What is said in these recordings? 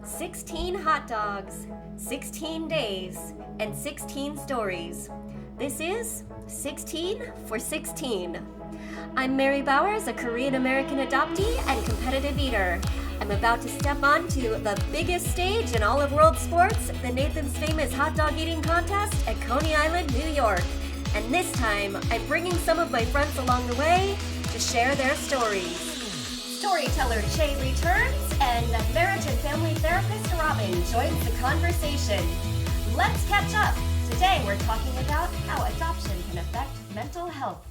16 hot dogs, 16 days, and 16 stories. This is 16 for 16. I'm Mary Bowers, a Korean American adoptee and competitive eater. I'm about to step onto the biggest stage in all of world sports, the Nathan's Famous Hot Dog Eating Contest at Coney Island, New York. And this time, I'm bringing some of my friends along the way to share their stories. Storyteller Chae returns, and marriage and family therapist Robyn joins the conversation. Let's catch up. Today, we're talking about how adoption can affect mental health.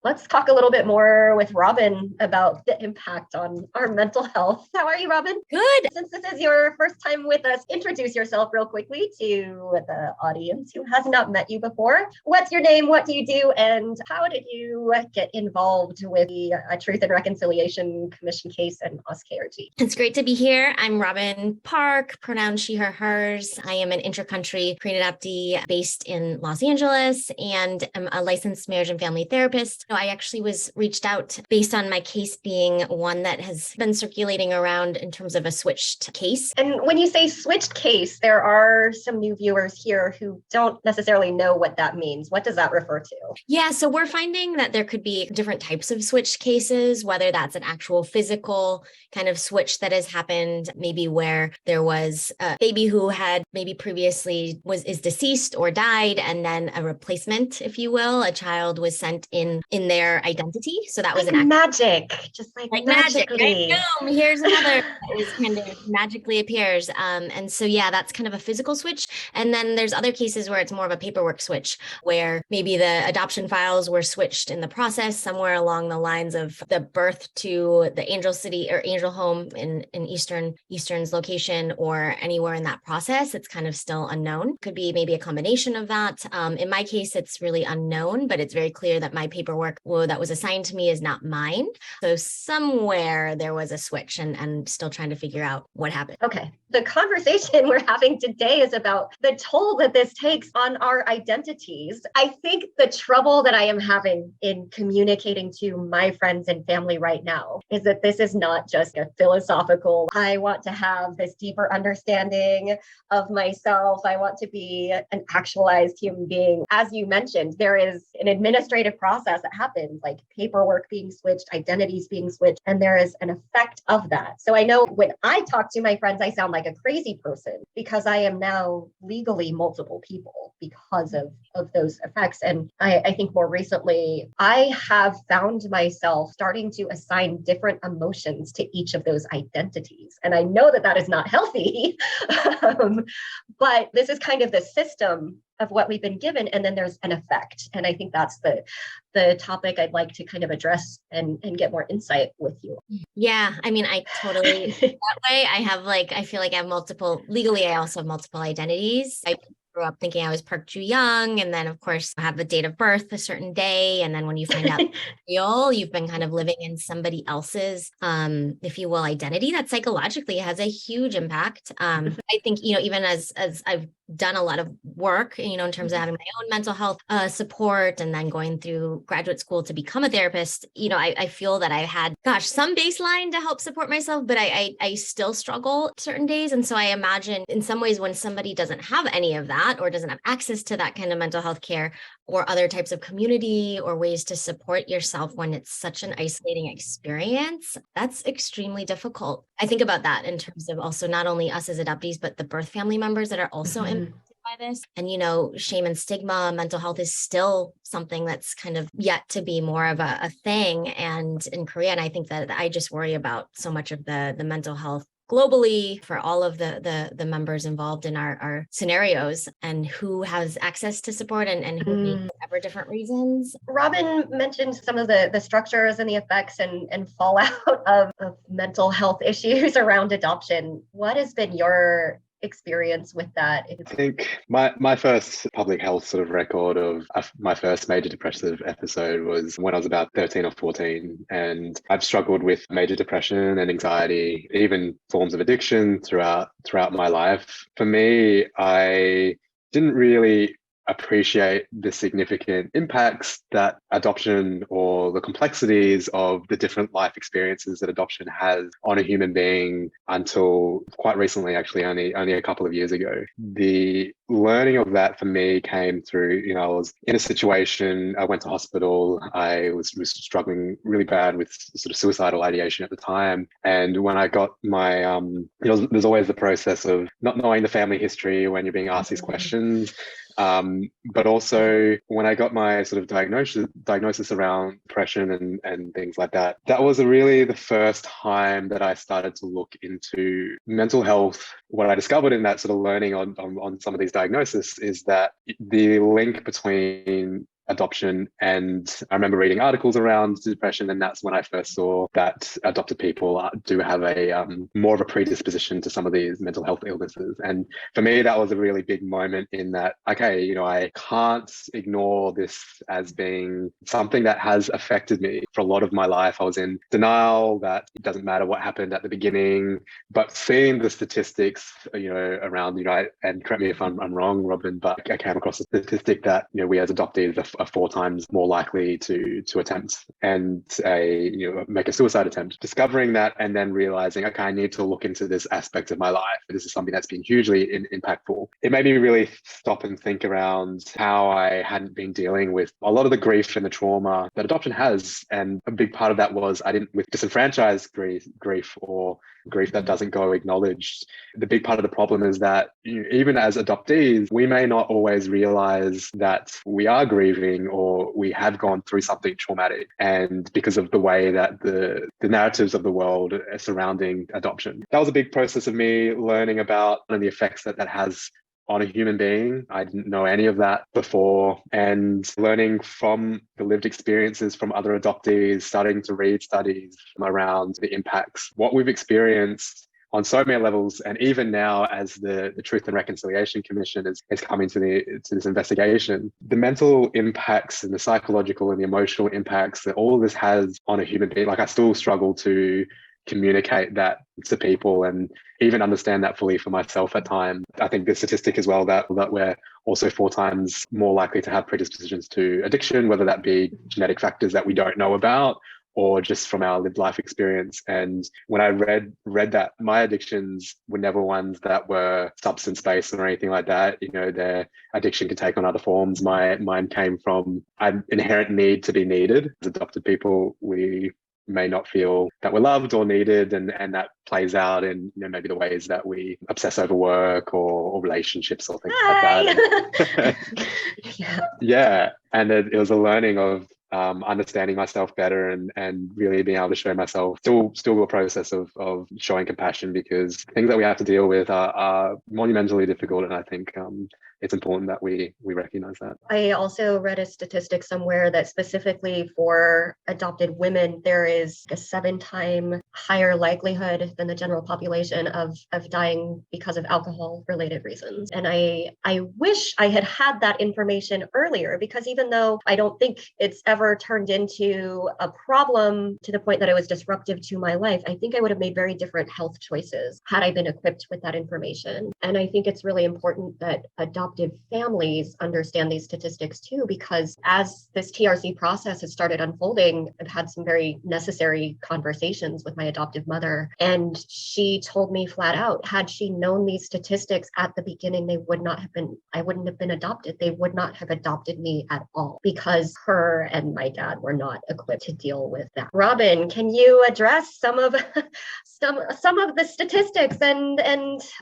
Let's talk a little bit more with Robyn about the impact on our mental health. How are you, Robyn? Good. Since this is your first time with us, introduce yourself real quickly to the audience who has not met you before. What's your name? What do you do? And how did you get involved with the Truth and Reconciliation Commission case and AUSKRG? It's great to be here. I'm Robyn Park, pronouns she, her, hers. I am an intra-country Korean adoptee based in Los Angeles, and I'm a licensed marriage and family therapist. I actually was reached out based on my case being one that has been circulating around in terms of a switched case. And when you say switched case, there are some new viewers here who don't necessarily know what that means. What does that refer to? Yeah, so we're finding that there could be different types of switched cases, whether that's an actual physical kind of switch that has happened, maybe where there was a baby who had maybe previously is deceased or died, and then a replacement, if you will, a child was sent in their identity. So that was an magic, just like magic, magically. Right? Boom, here's another is kind of magically appears. And so, yeah, that's kind of a physical switch. And then there's other cases where it's more of a paperwork switch, where maybe the adoption files were switched in the process somewhere along the lines of the birth to the Angel City or Angel Home in Eastern's location, or anywhere in that process. It's kind of still unknown. Could be maybe a combination of that. In my case, it's really unknown, but it's very clear that my paperwork that was assigned to me is not mine. So somewhere there was a switch, and still trying to figure out what happened. Okay. The conversation we're having today is about the toll that this takes on our identities. I think the trouble that I am having in communicating to my friends and family right now is that this is not just a philosophical, I want to have this deeper understanding of myself. I want to be an actualized human being. As you mentioned, there is an administrative process that happens, like paperwork being switched, identities being switched, and there is an effect of that. So I know when I talk to my friends, I sound like a crazy person because I am now legally multiple people because of those effects. And I think more recently, I have found myself starting to assign different emotions to each of those identities. And I know that that is not healthy, but this is kind of the system of what we've been given, and then there's an effect. And I think that's the topic I'd like to kind of address and get more insight with you. Yeah, I mean, I totally that way. I feel like I have multiple, legally, I also have multiple identities. I grew up thinking I was Park Ju-young, and then of course I have the date of birth a certain day, and then when you find out you've been kind of living in somebody else's if you will, identity, that psychologically has a huge impact. I think, even as I've done a lot of work, in terms of having my own mental health support, and then going through graduate school to become a therapist, I feel that I had, some baseline to help support myself, but I still struggle certain days. And so I imagine in some ways when somebody doesn't have any of that, or doesn't have access to that kind of mental health care or other types of community or ways to support yourself when it's such an isolating experience, that's extremely difficult. I think about that in terms of also not only us as adoptees, but the birth family members that are also impacted by this. And, shame and stigma, mental health is still something that's kind of yet to be more of a thing. And in Korea, and I think that I just worry about so much of the mental health globally for all of the members involved in our scenarios, and who has access to support and who needs ever different reasons. Robyn mentioned some of the structures and the effects and fallout of mental health issues around adoption. What has been your experience with that? I think my first public health sort of record of my first major depressive episode was when I was about 13 or 14, and I've struggled with major depression and anxiety, even forms of addiction throughout my life. For me, I didn't really appreciate the significant impacts that adoption or the complexities of the different life experiences that adoption has on a human being until quite recently, actually, only a couple of years ago. The learning of that for me came through, I was in a situation, I went to hospital, I was struggling really bad with sort of suicidal ideation at the time. And when I got my, there's always the process of not knowing the family history when you're being asked these questions. But also when I got my sort of diagnosis around depression and things like that, that was really the first time that I started to look into mental health. What I discovered in that sort of learning on some of these diagnoses is that the link between adoption, and I remember reading articles around depression, and that's when I first saw that adopted people do have a more of a predisposition to some of these mental health illnesses. And for me, that was a really big moment in that, okay, I can't ignore this as being something that has affected me for a lot of my life. I was in denial that it doesn't matter what happened at the beginning, but seeing the statistics, around, and correct me if I'm wrong, Robyn, but I came across a statistic that, we as adoptees are 4 times more likely to attempt and make a suicide attempt. Discovering that and then realizing, okay, I need to look into this aspect of my life. This is something that's been hugely impactful. It made me really stop and think around how I hadn't been dealing with a lot of the grief and the trauma that adoption has. And a big part of that was with disenfranchised grief or grief that doesn't go acknowledged. The big part of the problem is that even as adoptees, we may not always realize that we are grieving or we have gone through something traumatic, and because of the way that the narratives of the world surrounding adoption. That was a big process of me learning about the effects that has on a human being. I didn't know any of that before, and learning from the lived experiences from other adoptees, starting to read studies around the impacts, what we've experienced on so many levels. And even now, as the Truth and Reconciliation Commission is coming to this investigation, the mental impacts and the psychological and the emotional impacts that all of this has on a human being, I still struggle to communicate that to people and even understand that fully for myself at times. I think the statistic as well that we're also 4 times more likely to have predispositions to addiction, whether that be genetic factors that we don't know about or just from our lived life experience. And when I read that, my addictions were never ones that were substance-based or anything like that. Their addiction can take on other forms. Mine came from an inherent need to be needed. As adopted people, we may not feel that we're loved or needed, and that plays out in maybe the ways that we obsess over work or relationships or things like that. Yeah. And it was a learning of understanding myself better and really being able to show myself, still a process of showing compassion, because things that we have to deal with are monumentally difficult, and I think it's important that we recognize that. I also read a statistic somewhere that specifically for adopted women, there is a 7-time higher likelihood than the general population of dying because of alcohol-related reasons. And I wish I had that information earlier, because even though I don't think it's ever turned into a problem to the point that it was disruptive to my life, I think I would have made very different health choices had I been equipped with that information. And I think it's really important that adopted families understand these statistics too, because as this TRC process has started unfolding, I've had some very necessary conversations with my adoptive mother. And she told me flat out, had she known these statistics at the beginning, I wouldn't have been adopted. They would not have adopted me at all, because her and my dad were not equipped to deal with that. Robyn, can you address some of the statistics and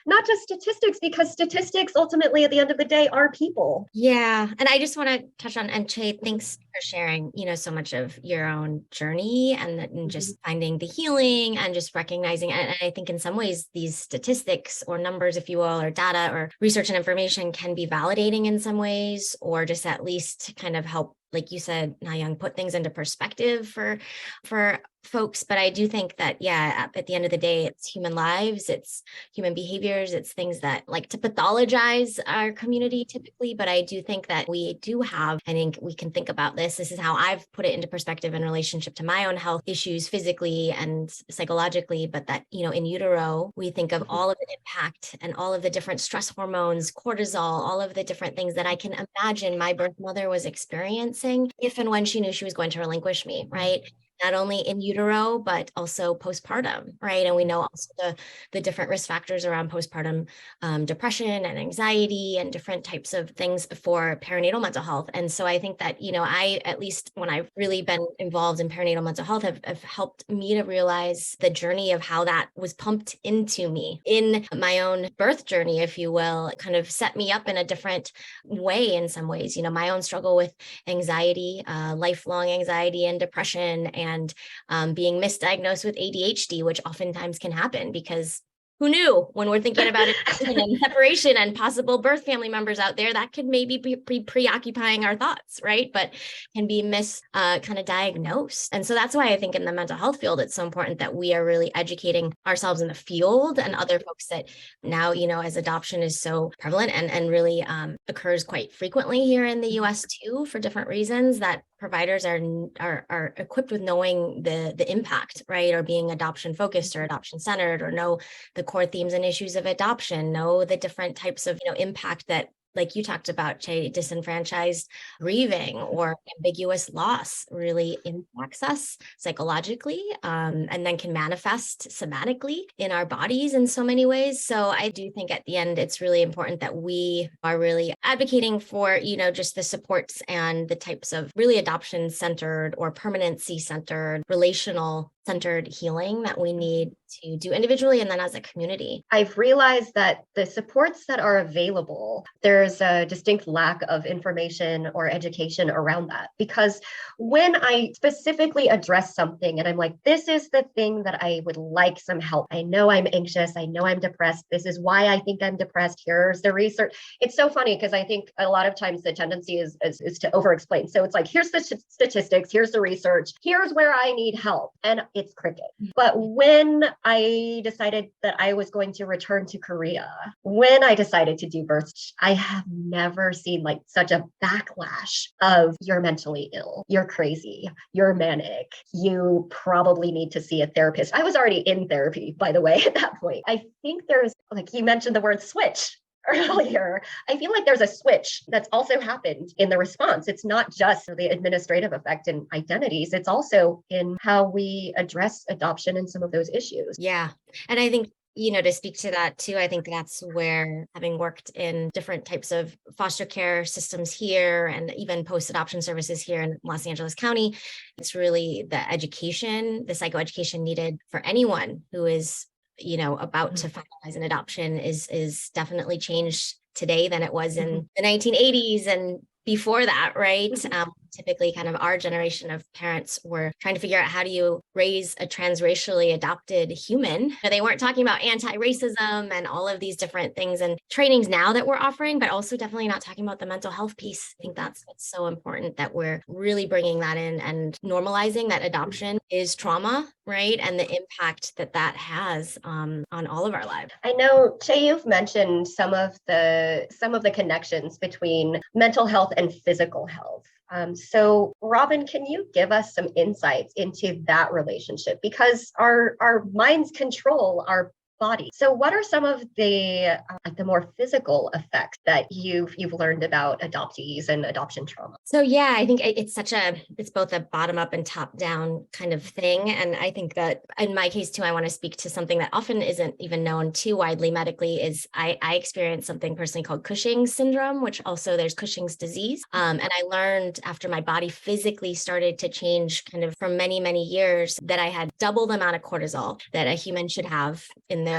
not just statistics, because statistics ultimately at the end of the day are people. Yeah. And I just want to touch on, and Chae, thanks for sharing, so much of your own journey and just finding the healing and just recognizing. And I think in some ways, these statistics or numbers, if you will, or data or research and information can be validating in some ways, or just at least kind of help, like you said, Na Young, put things into perspective for folks, but I do think that, yeah, at the end of the day, it's human lives, it's human behaviors, it's things that like to pathologize our community typically. But I do think that we do have, I think we can think about this. This is how I've put it into perspective in relationship to my own health issues physically and psychologically, but that, in utero, we think of all of the impact and all of the different stress hormones, cortisol, all of the different things that I can imagine my birth mother was experiencing if and when she knew she was going to relinquish me, right? Not only in utero, but also postpartum, right? And we know also the different risk factors around postpartum depression and anxiety and different types of things for perinatal mental health. And so I think that, I, at least when I've really been involved in perinatal mental health, have helped me to realize the journey of how that was pumped into me in my own birth journey, if you will. It kind of set me up in a different way in some ways. My own struggle with anxiety, lifelong anxiety and depression, and being misdiagnosed with ADHD, which oftentimes can happen because who knew, when we're thinking about adoption and separation and possible birth family members out there, that could maybe be preoccupying our thoughts, right? But can be kind of diagnosed. And so that's why I think in the mental health field, it's so important that we are really educating ourselves in the field and other folks that now, as adoption is so prevalent and really occurs quite frequently here in the US too, for different reasons, that providers are equipped with knowing the impact, right? Or being adoption focused or adoption centered, or know the core themes and issues of adoption, know the different types of, impact that, like you talked about, Chae, disenfranchised grieving or ambiguous loss really impacts us psychologically, and then can manifest somatically in our bodies in so many ways. So I do think at the end, it's really important that we are really advocating for, just the supports and the types of really adoption centered or permanency centered, relational centered healing that we need to do individually and then as a community. I've realized that the supports that are available, there's a distinct lack of information or education around that. Because when I specifically address something and I'm like, this is the thing that I would like some help. I know I'm anxious. I know I'm depressed. This is why I think I'm depressed. Here's the research. It's so funny because I think a lot of times the tendency is to over-explain. So it's like, here's the statistics, here's the research, here's where I need help. And it's cricket. But when I decided that I was going to return to Korea, when I decided to do births, I have never seen like such a backlash of you're mentally ill, you're crazy, you're manic, you probably need to see a therapist. I was already in therapy, by the way, at that point. I think there's, like you mentioned the word switch earlier, I feel like there's a switch that's also happened in the response. It's not just the administrative effect in identities, it's also in how we address adoption and some of those issues. Yeah. And I think, to speak to that too, I think that's where, having worked in different types of foster care systems here and even post-adoption services here in Los Angeles County, it's really the education, the psychoeducation needed for anyone who is about to finalize an adoption is definitely changed today than it was in the 1980s and before that, right? Typically kind of our generation of parents were trying to figure out, how do you raise a transracially adopted human? They weren't talking about anti-racism and all of these different things and trainings now that we're offering, but also definitely not talking about the mental health piece. I think that's what's so important, that we're really bringing that in and normalizing that adoption is trauma, right? And the impact that has on all of our lives. I know, Chae, you've mentioned some of the connections between mental health and physical health. So Robyn, can you give us some insights into that relationship? Because our minds control our body. So what are some of the more physical effects that you've learned about adoptees and adoption trauma? So yeah, I think it's both a bottom up and top down kind of thing. And I think that in my case too, I want to speak to something that often isn't even known too widely medically. Is I experienced something personally called Cushing's syndrome, which also there's Cushing's disease. And I learned after my body physically started to change kind of for many, many years, that I had double the amount of cortisol that a human should have in their.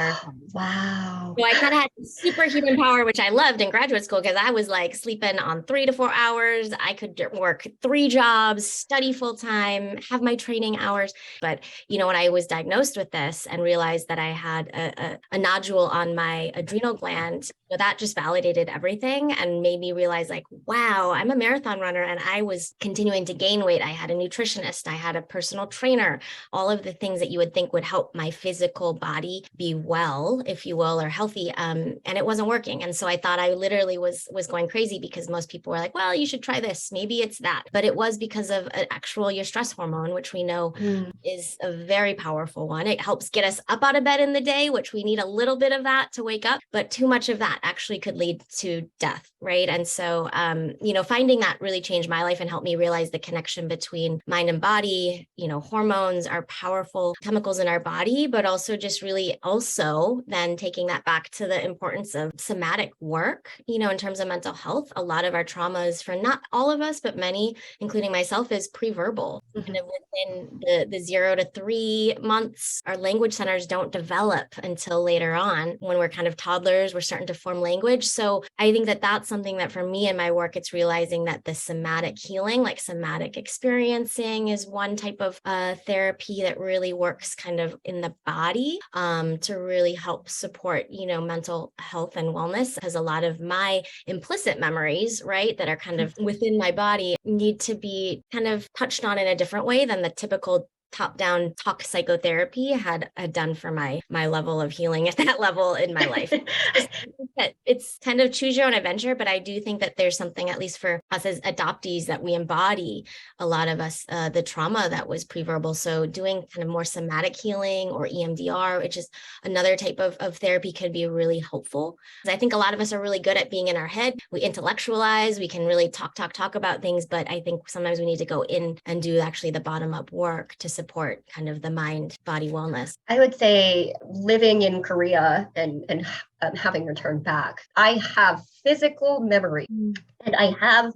Wow. So I kind of had superhuman power, which I loved in graduate school, because I was like sleeping on 3 to 4 hours. I could work 3 jobs, study full time, have my training hours. But, when I was diagnosed with this and realized that I had a nodule on my adrenal gland, So that just validated everything and made me realize like, wow, I'm a marathon runner and I was continuing to gain weight. I had a nutritionist, I had a personal trainer, all of the things that you would think would help my physical body be well, if you will, or healthy. And it wasn't working. And so I thought I literally was going crazy because most people were like, well, you should try this. Maybe it's that. But it was because of an actual your stress hormone, which we know is a very powerful one. It helps get us up out of bed in the day, which we need a little bit of that to wake up. But too much of that actually could lead to death. Right. And so, finding that really changed my life and helped me realize the connection between mind and body. Hormones are powerful chemicals in our body, but also just really also then taking that back to the importance of somatic work, in terms of mental health. A lot of our traumas, for not all of us, but many, including myself, is pre-verbal. Kind of within the 0 to 3 months, our language centers don't develop until later on. When we're kind of toddlers, we're starting to form language. So I think that that's something that for me in my work, it's realizing that the somatic healing, like somatic experiencing, is one type of therapy that really works kind of in the body to really help support, mental health and wellness. Because a lot of my implicit memories, right, that are kind of within my body need to be kind of touched on in a different way than the typical top-down talk psychotherapy had done for my level of healing at that level in my life. It's kind of choose your own adventure, but I do think that there's something, at least for us as adoptees, that we embody, a lot of us, the trauma that was pre-verbal. So doing kind of more somatic healing or EMDR, which is another type of therapy, could be really helpful. I think a lot of us are really good at being in our head. We intellectualize, we can really talk about things, but I think sometimes we need to go in and do actually the bottom-up work to support kind of the mind-body wellness. I would say living in Korea and having returned back, I have physical memory and I have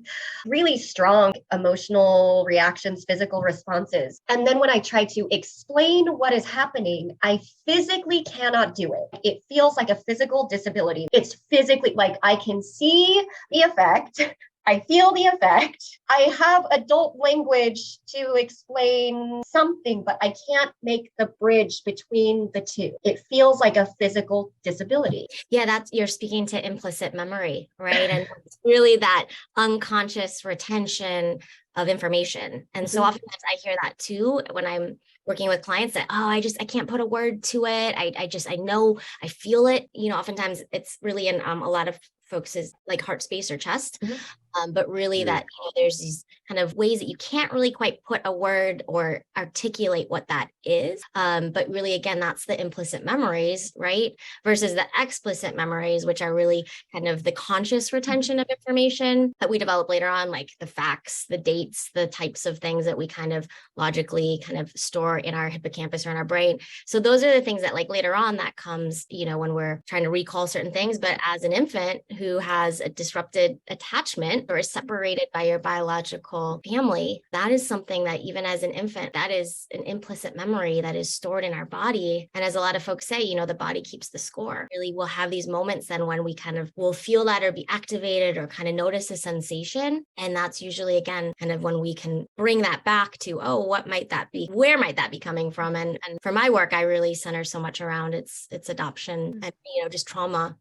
really strong emotional reactions, physical responses. And then when I try to explain what is happening, I physically cannot do it. It feels like a physical disability. It's physically like I can see the effect. I feel the effect. I have adult language to explain something, but I can't make the bridge between the two. It feels like a physical disability. Yeah, you're speaking to implicit memory, right? And it's really that unconscious retention of information. And so oftentimes I hear that too when I'm working with clients that, I can't put a word to it. I know, I feel it. Oftentimes it's really in a lot of folks' like heart space or chest. But really that there's these kind of ways that you can't really quite put a word or articulate what that is. But really, again, that's the implicit memories, right? Versus the explicit memories, which are really kind of the conscious retention of information that we develop later on, like the facts, the dates, the types of things that we kind of logically kind of store in our hippocampus or in our brain. So those are the things that like later on that comes, when we're trying to recall certain things. But as an infant who has a disrupted attachment or is separated by your biological family, that is something that even as an infant, that is an implicit memory that is stored in our body. And as a lot of folks say, the body keeps the score. Really, we'll have these moments then when we kind of will feel that or be activated or kind of notice a sensation. And that's usually, again, kind of when we can bring that back to, what might that be? Where might that be coming from? And for my work, I really center so much around it's adoption and, just trauma